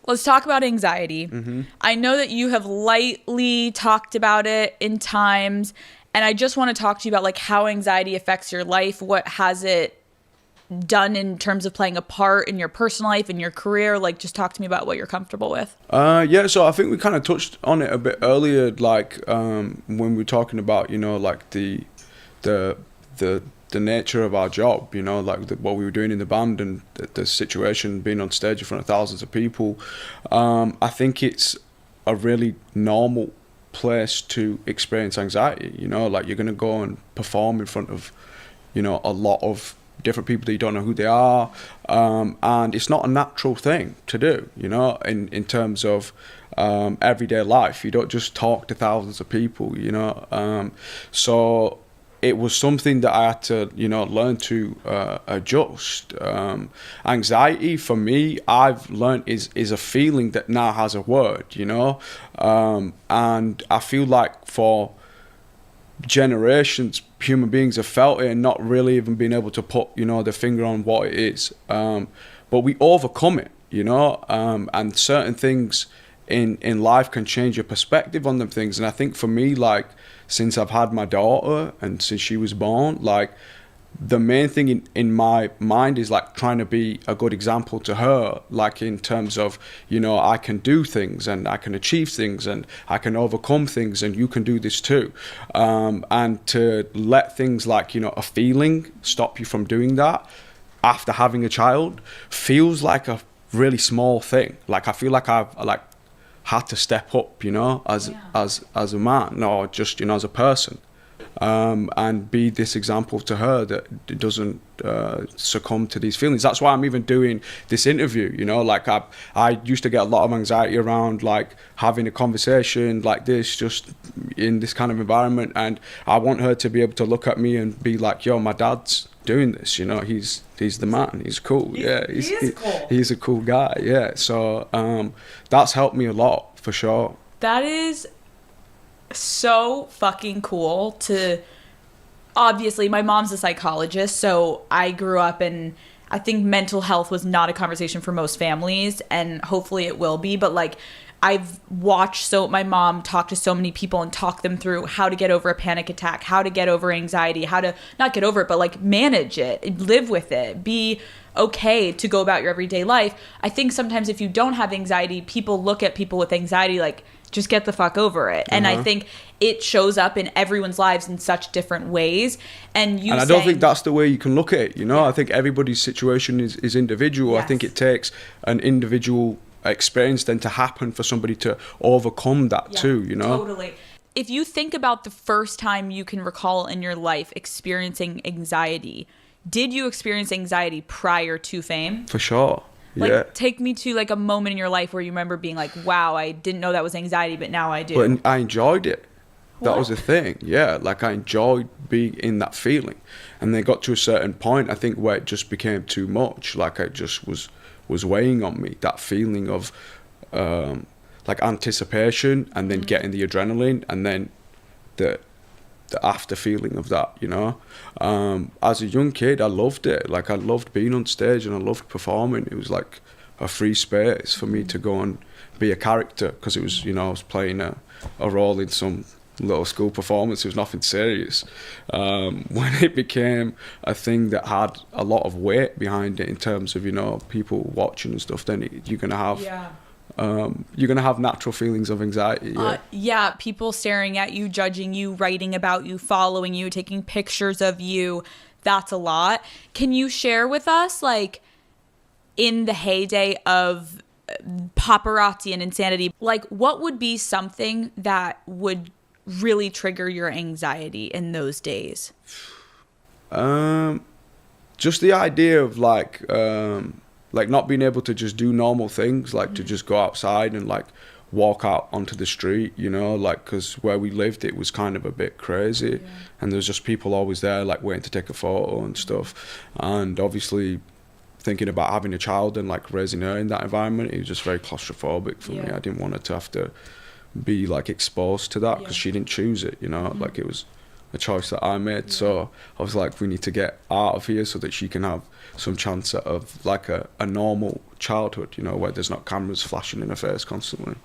let's talk about anxiety. I know that you have lightly talked about it in times, and I just want to talk to you about like how anxiety affects your life. What has it done in terms of playing a part in your personal life, in your career? Like, just talk to me about what you're comfortable with. Yeah, so I think we kind of touched on it a bit earlier, like when we were talking about, you know, like the nature of our job, you know, like what we were doing in the band and the situation being on stage in front of thousands of people. I think it's a really normal place to experience anxiety, you know, like you're going to go and perform in front of, you know, a lot of different people that you don't know who they are, and it's not a natural thing to do, you know, in terms of everyday life. You don't just talk to thousands of people, you know, so it was something that I had to, you know, learn to adjust. Anxiety for me, I've learned is a feeling that now has a word, you know, and I feel like for generations human beings have felt it and not really even been able to put, you know, the finger on what it is, but we overcome it, you know, and certain things in life can change your perspective on them things. And I think for me, like since I've had my daughter and since she was born, like the main thing in my mind is like trying to be a good example to her, like in terms of, you know, I can do things and I can achieve things and I can overcome things and you can do this too, and to let things like, you know, a feeling stop you from doing that after having a child feels like a really small thing. Like I feel like I've like had to step up, you know, as a man or just, you know, as a person, and be this example to her that doesn't succumb to these feelings. That's why I'm even doing this interview, you know, like I used to get a lot of anxiety around like having a conversation like this, just in this kind of environment, and I want her to be able to look at me and be like, yo, my dad's doing this, you know, he's the man, he's cool. He's a cool guy. Yeah, so that's helped me a lot for sure. That is so fucking cool. To obviously my mom's a psychologist, so I grew up and I think mental health was not a conversation for most families, and hopefully it will be, but like I've watched my mom talk to so many people and talk them through how to get over a panic attack, how to get over anxiety, how to not get over it, but like manage it, live with it, be okay to go about your everyday life. I think sometimes if you don't have anxiety, people look at people with anxiety like, just get the fuck over it. And I think it shows up in everyone's lives in such different ways. And I don't think that's the way you can look at it, you know? Yeah. I think everybody's situation is individual. Yes. I think it takes an individual experience then to happen for somebody to overcome that too, you know? Totally. If you think about the first time you can recall in your life experiencing anxiety, did you experience anxiety prior to fame? For sure. Like, take me to like a moment in your life where you remember being like, wow, I didn't know that was anxiety, but now I do. But I enjoyed it. That was the thing. Yeah, like I enjoyed being in that feeling. And then got to a certain point, I think, where it just became too much. Like it just was weighing on me, that feeling of like anticipation and then getting the adrenaline and then the after feeling of that, you know. As a young kid, I loved it. Like I loved being on stage and I loved performing. It was like a free space for me to go and be a character, because it was, you know, I was playing a role in some little school performance. It was nothing serious. When it became a thing that had a lot of weight behind it in terms of, you know, people watching and stuff, then you're gonna have you're gonna have natural feelings of anxiety. People staring at you, judging you, writing about you, following you, taking pictures of you. That's a lot. Can you share with us, like, in the heyday of paparazzi and insanity, like what would be something that would really trigger your anxiety in those days? Just the idea of like not being able to just do normal things, like to just go outside and like walk out onto the street, you know, like, because where we lived it was kind of a bit crazy, and there's just people always there like waiting to take a photo and stuff. And obviously thinking about having a child and like raising her in that environment, it was just very claustrophobic for me. I didn't want her to have to be like exposed to that, because she didn't choose it, you know. Like it was a choice that I made. So I was like, we need to get out of here so that she can have some chance of like a normal childhood, you know, where there's not cameras flashing in her face constantly.